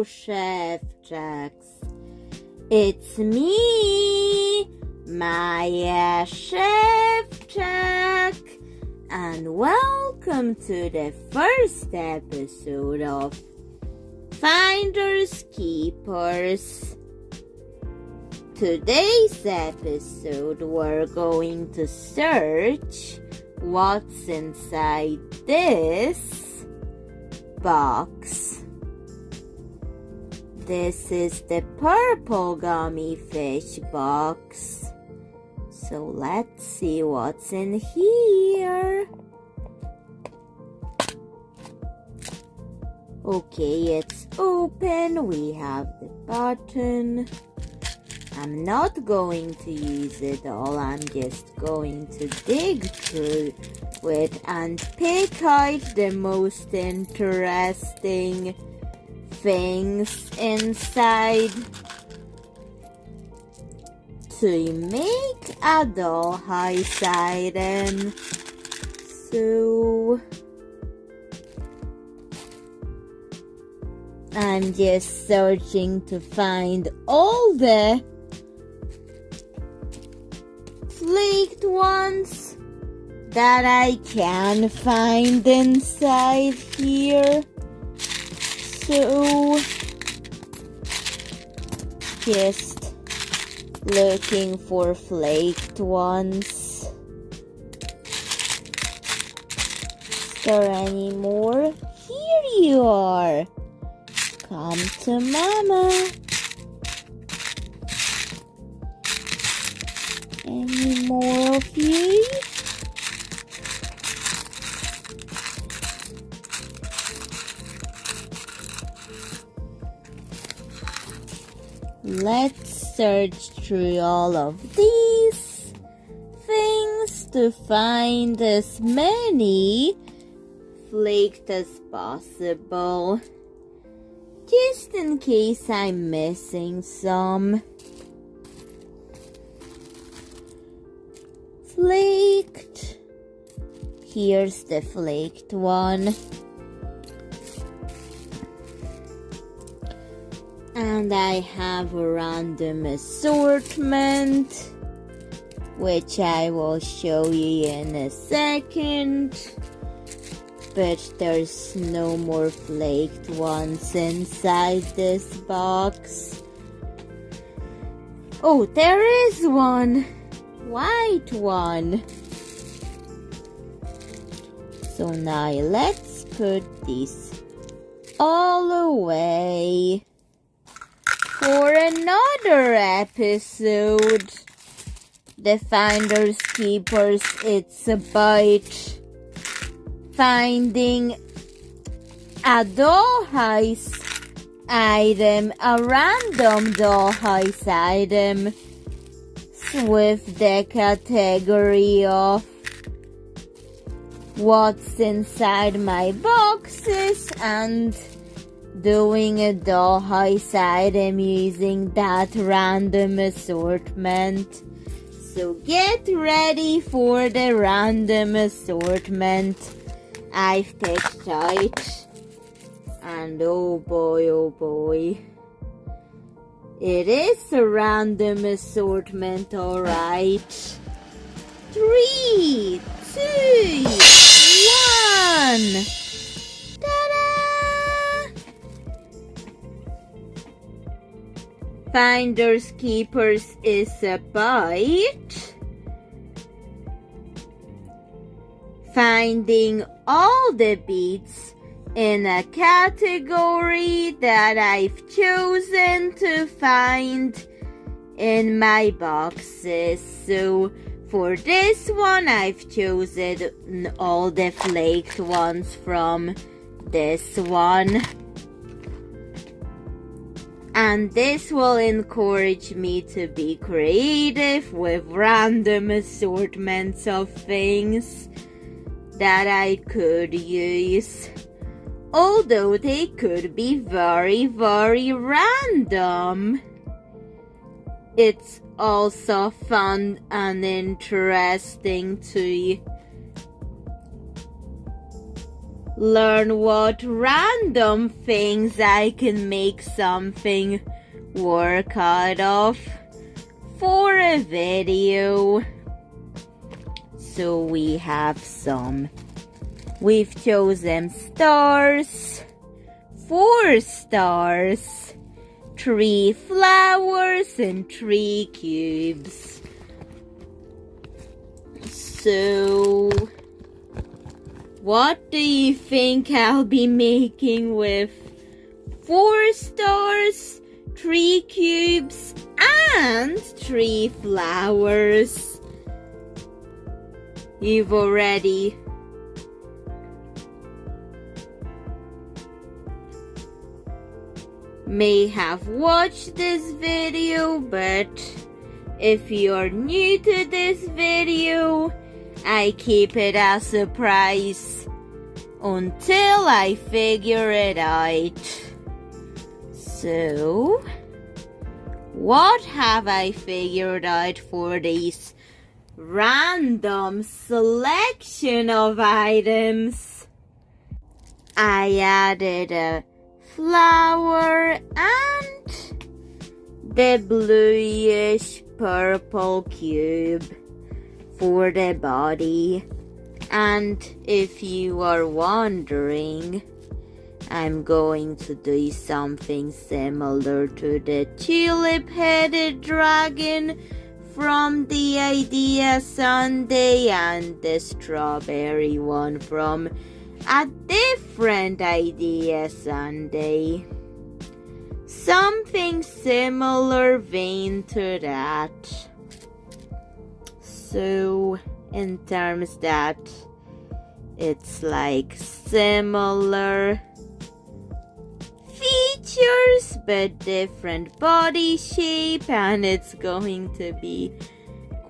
Chef Jax. It's me, Maya Chef Jack, and welcome to the first episode of Finders Keepers. Today's episode, we're going to search what's inside this box. This is the purple gummy fish box. So let's see what's in here. Okay, it's open. We have the button. I'm not going to use it all. I'm just going to dig through it and pick out the most interesting things inside to make a dollhouse item. So I'm just searching to find all the flaked ones that I can find inside here. So just looking for flaked ones. Is there any more? Here you are. Come to Mama. Any more of you? Let's search through all of these things to find as many flaked as possible, just in case I'm missing some. Flaked. Here's the flaked one. And I have a random assortment, which I will show you in a second. But there's no more flaked ones inside this box. Oh, there is one. White one. So now let's put this all away for another episode. The Finders Keepers, it's about finding a dollhouse item, a random dollhouse item with the category of what's inside my boxes and doing a dollhouse item using that random assortment. So get ready for the random assortment I've picked out. And oh boy, it is a random assortment, alright. 3, 2, 1. Ta-da! Finders Keepers is about finding all the beads in a category that I've chosen to find in my boxes. So for this one, I've chosen all the flaked ones from this one. And this will encourage me to be creative with random assortments of things that I could use. Although they could be very, very random. It's also fun and interesting to learn what random things I can make something work out of for a video. So we've chosen stars, 4 stars, 3 flowers, and 3 cubes. So, what do you think I'll be making with 4 stars, 3 cubes, and 3 flowers? You've already may have watched this video, but if you're new to this video, I keep it a surprise until I figure it out. So, what have I figured out for this random selection of items? I added a flower and the bluish purple cube for the body. And if you are wondering, I'm going to do something similar to the tulip-headed dragon from the Idea Sunday and the strawberry one from a different Idea Sunday. Something similar vein to that. So, in terms that it's like similar features but different body shape, and it's going to be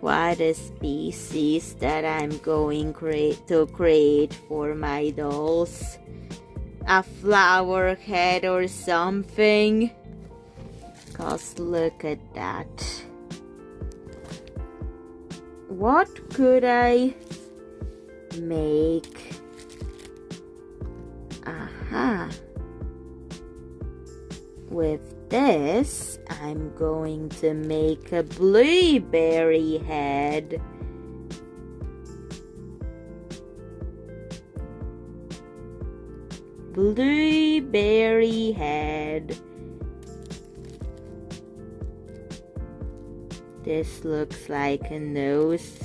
quite a species that I'm going to create for my dolls. A flower head or something. 'Cause look at that. What could I make? Aha. With this, I'm going to make a blueberry head. Blueberry head. This looks like a nose.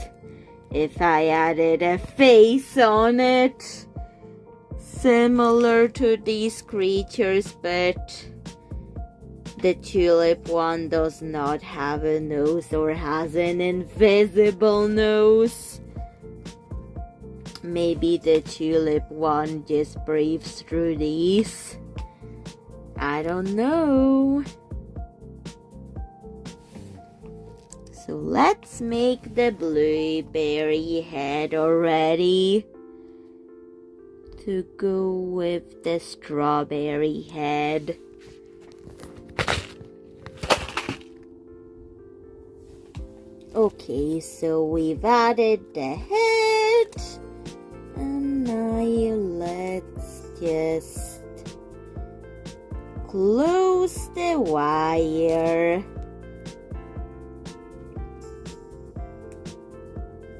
If I added a face on it, similar to these creatures, but the tulip one does not have a nose or has an invisible nose. Maybe the tulip one just breathes through these. I don't know. So let's make the blueberry head already to go with the strawberry head. Okay, so we've added the head, and now let's just close the wire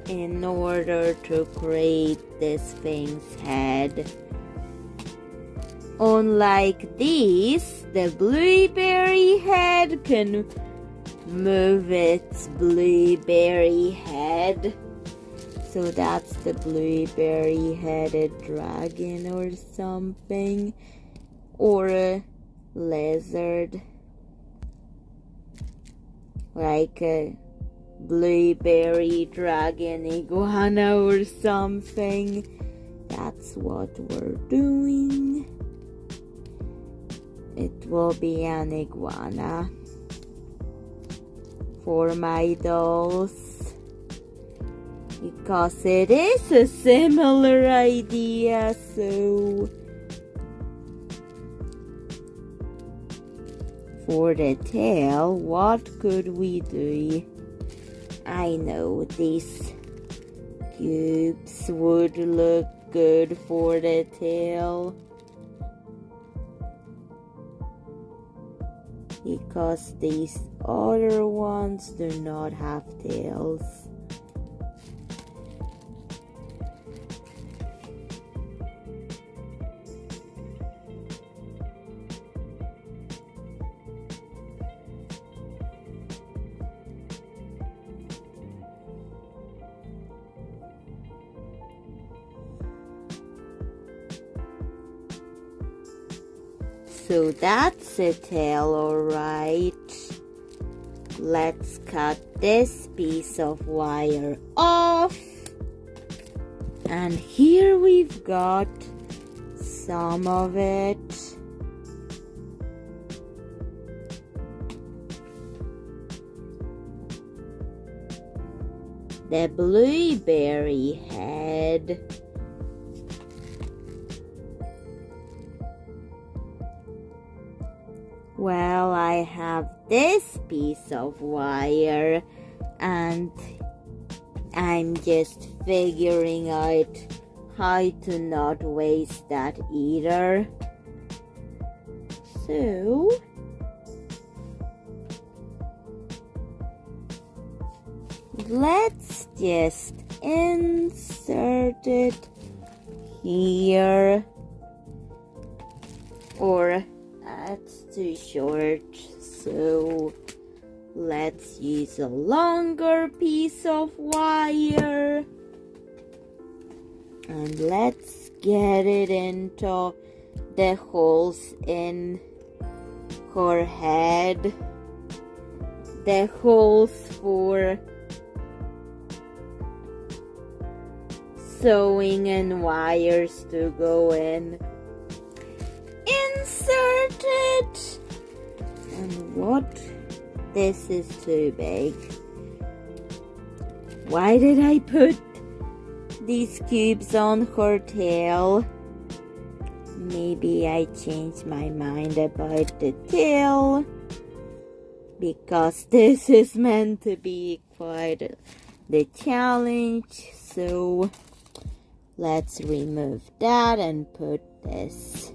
in order to create this thing's head. Unlike these, the blueberry head can move its blueberry head. So that's the blueberry headed dragon or something, or a lizard, like a blueberry dragon iguana or something. That's what we're doing. It will be an iguana for my dolls, because it is a similar idea. So for the tail, what could we do? I know these cubes would look good for the tail. Because these other ones do not have tails. So that's a tail, alright. Let's cut this piece of wire off. And here we've got some of it. The blueberry head. Well, I have this piece of wire and I'm just figuring out how to not waste that either. So let's just insert it here, or that's too short, so let's use a longer piece of wire and let's get it into the holes in her head, the holes for sewing and wires to go in. Insert it. And what? This is too big. Why did I put these cubes on her tail? Maybe I changed my mind about the tail, because this is meant to be quite the challenge. So let's remove that and put this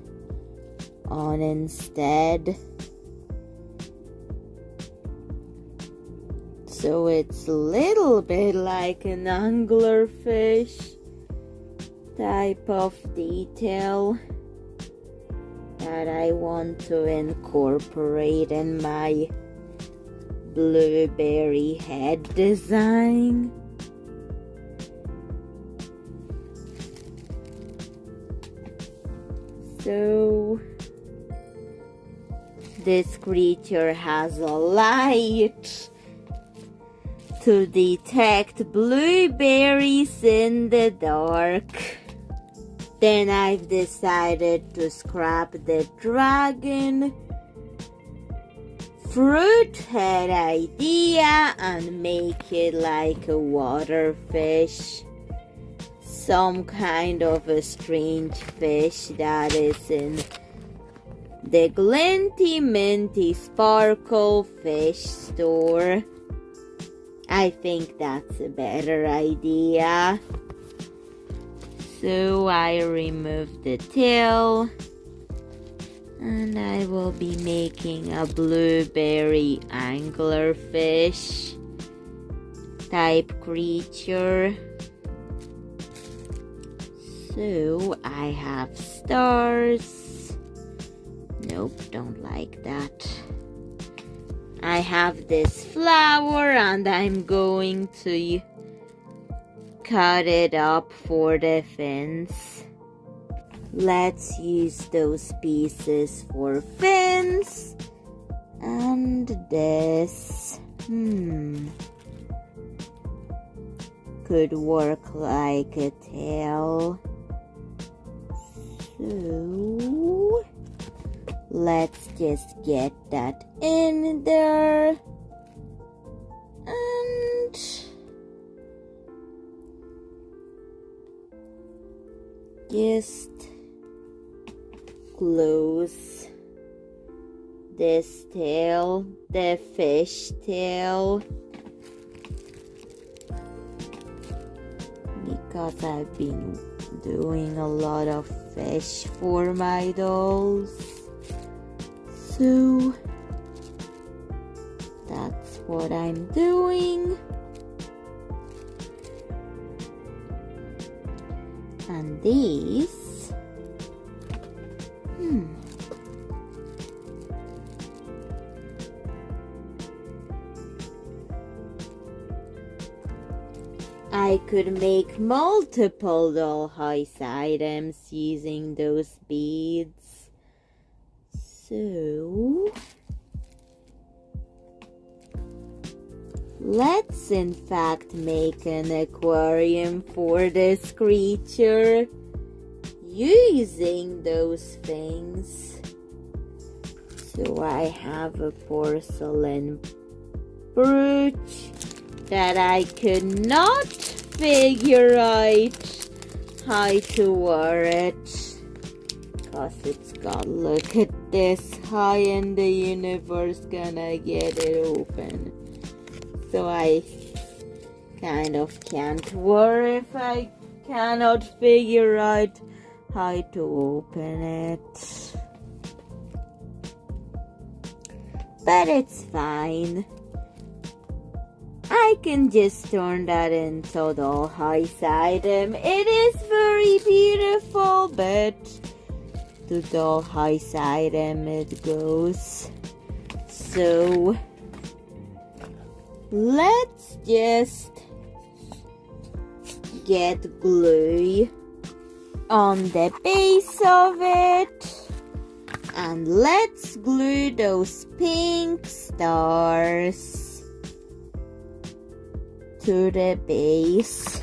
on instead. So it's a little bit like an anglerfish type of detail that I want to incorporate in my blueberry head design. So this creature has a light to detect blueberries in the dark. Then I've decided to scrap the dragon fruit head idea and make it like a water fish. Some kind of a strange fish that is in the Glinty Minty Sparkle fish store. I think that's a better idea. So I remove the tail and I will be making a blueberry anglerfish type creature. So I have stars. Nope, don't like that. I have this flower and I'm going to cut it up for the fins. Let's use those pieces for fins. And this could work like a tail. So let's just get that in there and just close this tail, the fish tail, because I've been doing a lot of fish for my dolls. So that's what I'm doing. And these I could make multiple dollhouse items using those beads. So let's in fact make an aquarium for this creature using those things. So I have a porcelain brooch that I could not figure out how to wear it, because it's got, look at this, how in the universe gonna get it open? So I kind of can't wear if I cannot figure out how to open it. But it's fine. I can just turn that into a dollhouse item. It is very beautiful, but to dollhouse item it goes. So let's just get glue on the base of it, and let's glue those pink stars to the base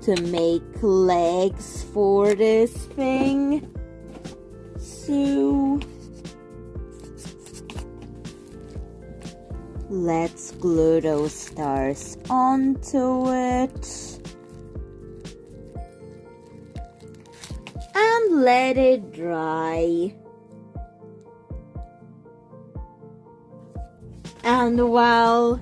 to make legs for this thing. So let's glue those stars onto it and let it dry. And while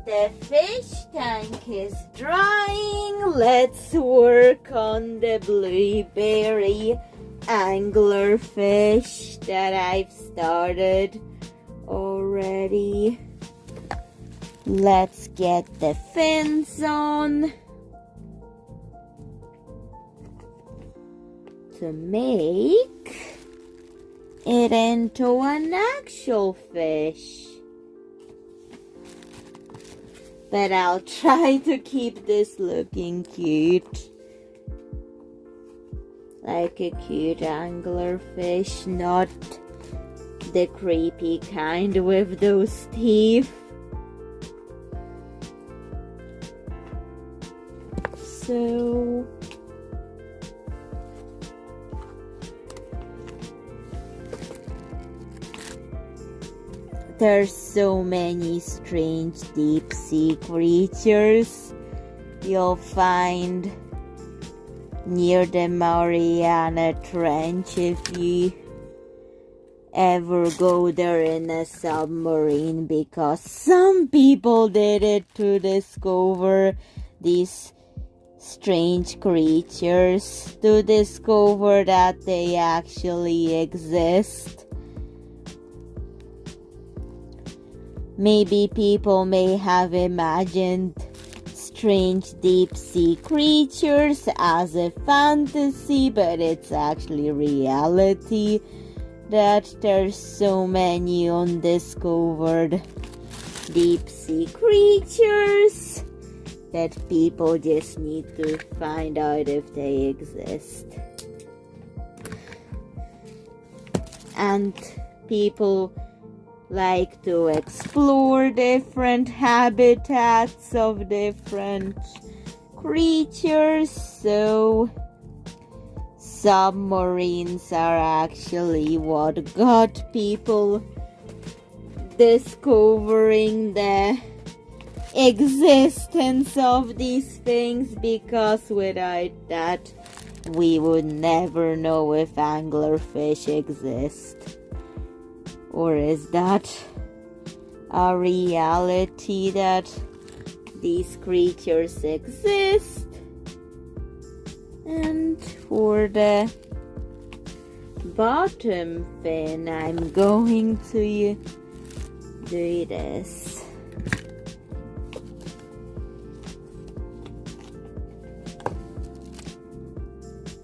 the fish tank is drying, let's work on the blueberry anglerfish that I've started already. Let's get the fins on to make it into an actual fish. But I'll try to keep this looking cute. Like a cute anglerfish, not the creepy kind with those teeth. So there's so many strange deep sea creatures you'll find near the Mariana Trench if you ever go there in a submarine, because some people did it to discover these strange creatures, to discover that they actually exist. Maybe people may have imagined strange deep sea creatures as a fantasy, but it's actually reality that there's so many undiscovered deep sea creatures that people just need to find out if they exist. And people like to explore different habitats of different creatures, so submarines are actually what got people discovering the existence of these things, because without that we would never know if anglerfish exist. Or is that a reality that these creatures exist? And for the bottom fin, I'm going to do this.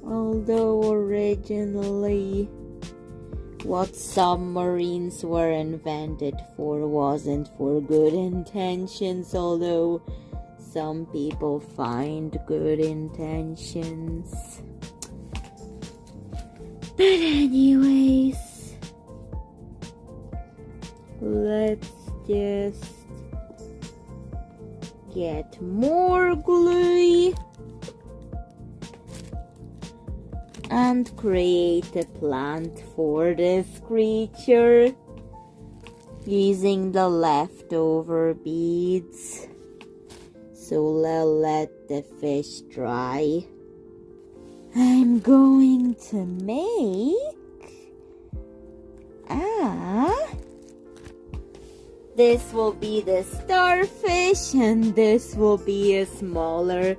Although originally what submarines were invented for wasn't for good intentions, although some people find good intentions. But anyways, let's just get more glue and create a plant for this creature using the leftover beads. So I'll let the fish dry. I'm going to make this will be the starfish, and this will be a smaller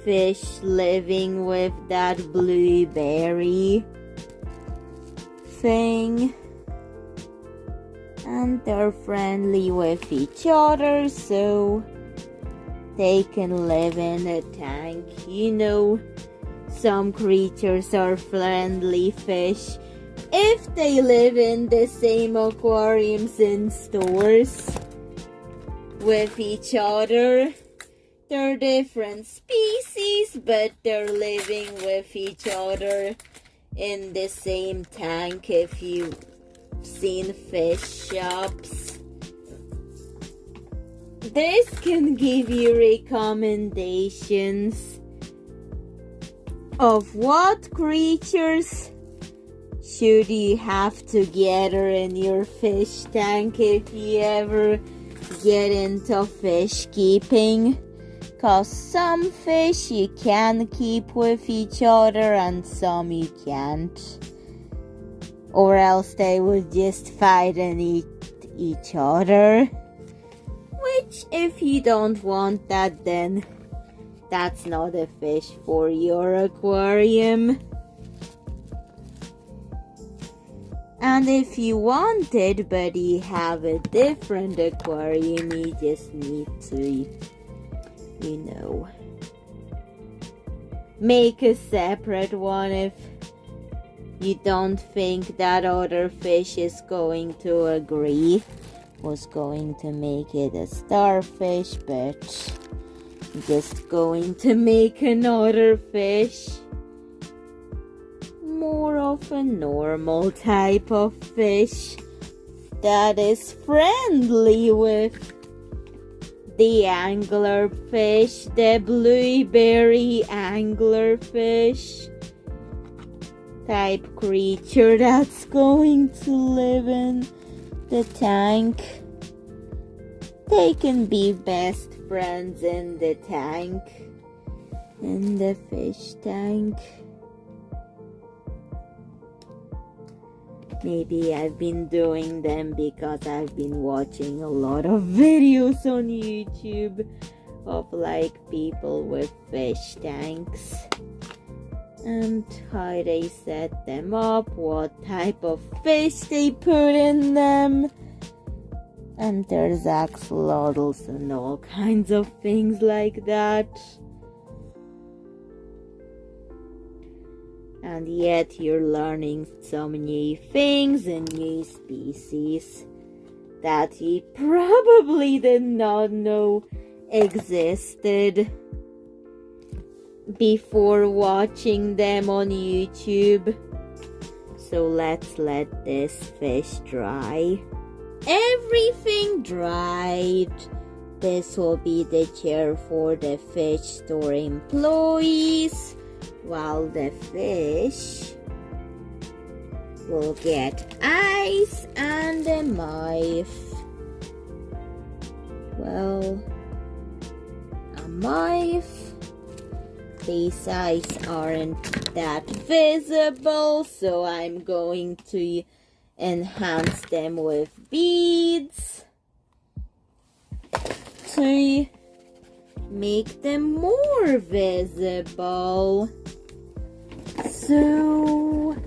fish living with that blueberry thing. And they're friendly with each other, so they can live in a tank. You know, some creatures are friendly fish if they live in the same aquariums in stores with each other. They're different species, but they're living with each other in the same tank if you've seen fish shops. This can give you recommendations of what creatures should you have together in your fish tank if you ever get into fish keeping. Cause some fish you can keep with each other and some you can't. Or else they would just fight and eat each other. Which, if you don't want that, then that's not a fish for your aquarium. And if you want it, but you have a different aquarium, you just need to, you know, make a separate one if you don't think that other fish is going to agree. Was going to make it a starfish, but just going to make another fish. More of a normal type of fish that is friendly with the anglerfish, the blueberry anglerfish type creature that's going to live in the tank. They can be best friends in the tank, in the fish tank. Maybe I've been doing them because I've been watching a lot of videos on YouTube of like people with fish tanks and how they set them up, what type of fish they put in them, and there's axolotls and all kinds of things like that. And yet you're learning some new things and new species that you probably did not know existed before watching them on YouTube. So let's let this fish dry. Everything dried. This will be the chair for the fish store employees, while the fish will get eyes and a mouth. Well, a mouth. These eyes aren't that visible, so I'm going to enhance them with beads to make them more visible. So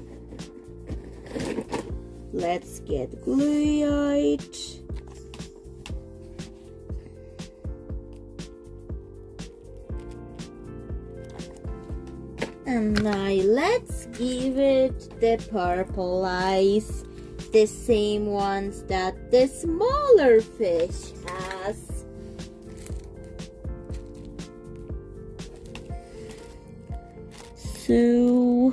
let's get glue-eyed. And now let's give it the purple eyes, the same ones that the smaller fish has. So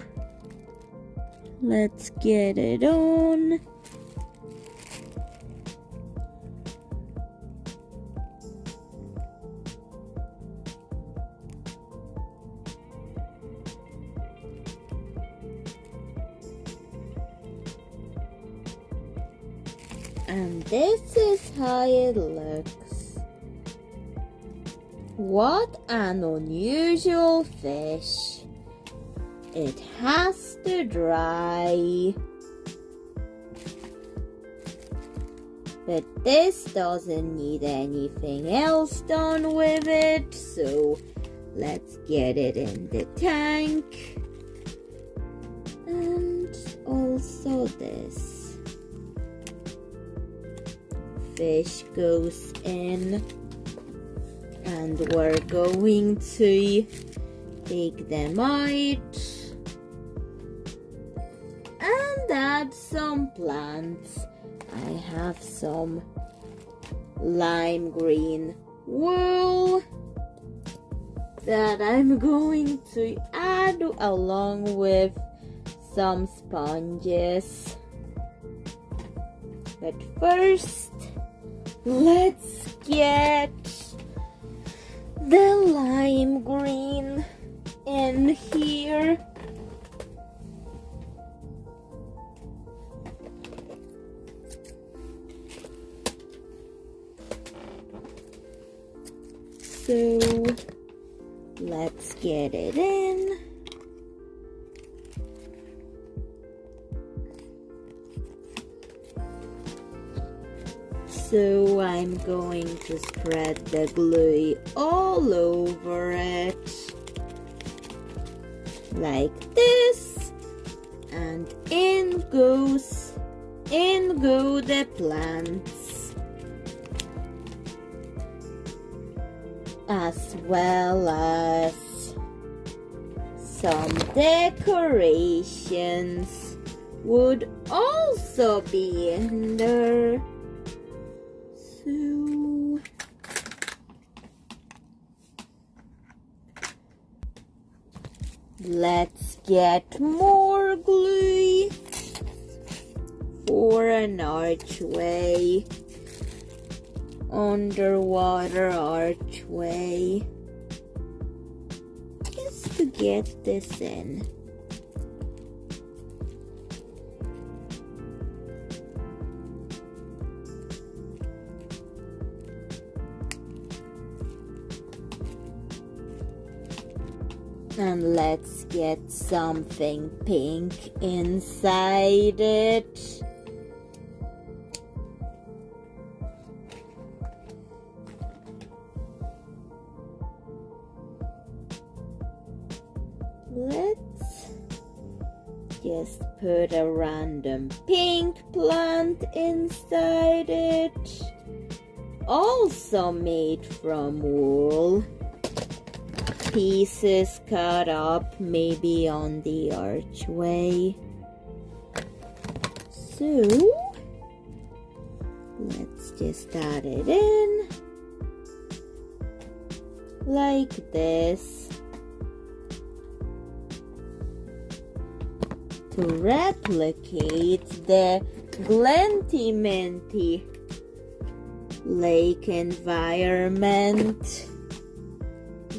let's get it on. And this is how it looks. What an unusual fish. It has to dry. But this doesn't need anything else done with it, so let's get it in the tank. And also this. Fish goes in, and we're going to take them out and add some plants. I have some lime green wool that I'm going to add along with some sponges. But first, let's get the lime green in here. So let's get it in. So I'm going to spread the glue all over it, like this, and in go the plants, as well as some decorations would also be in there. So let's get more glue for an archway, underwater archway, just to get this in. And let's get something pink inside it. Let's just put a random pink plant inside it. Also made from wool. Pieces cut up maybe on the archway. So let's just add it in like this to replicate the Glenty Minty lake environment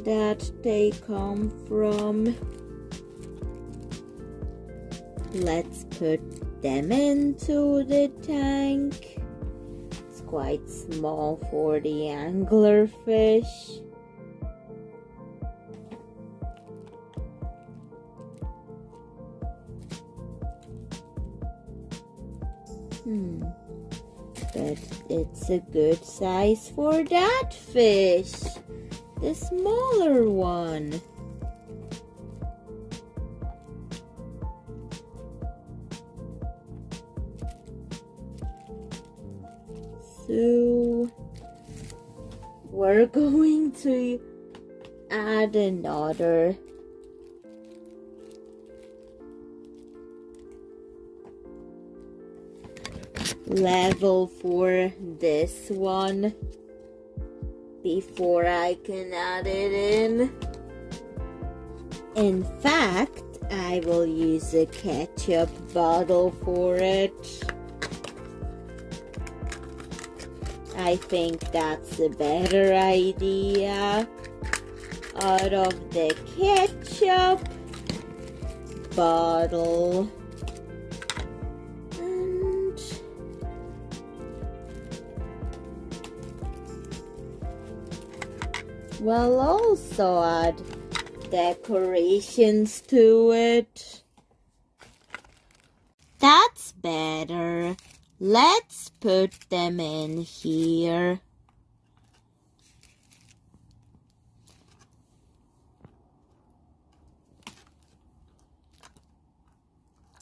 that they come from. Let's put them into the tank. It's quite small for the anglerfish. But it's a good size for that fish. The smaller one. So we're going to add another level for this one before I can add it in. In fact, I will use a ketchup bottle for it. I think that's a better idea. Out of the ketchup bottle. And we'll also add decorations to it. That's better. Let's put them in here.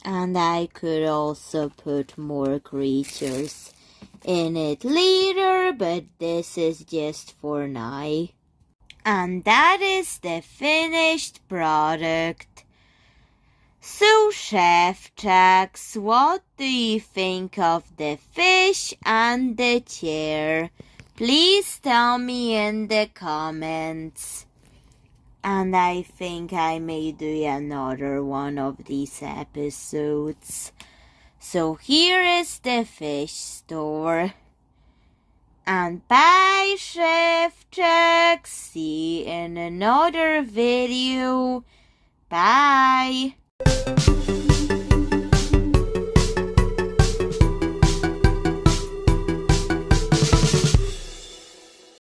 And I could also put more creatures in it later, but this is just for now. And that is the finished product. So, Chef Jax, what do you think of the fish and the chair? Please tell me in the comments. And I think I may do another one of these episodes. So here is the fish store. And bye, Chef Jax. See you in another video. Bye.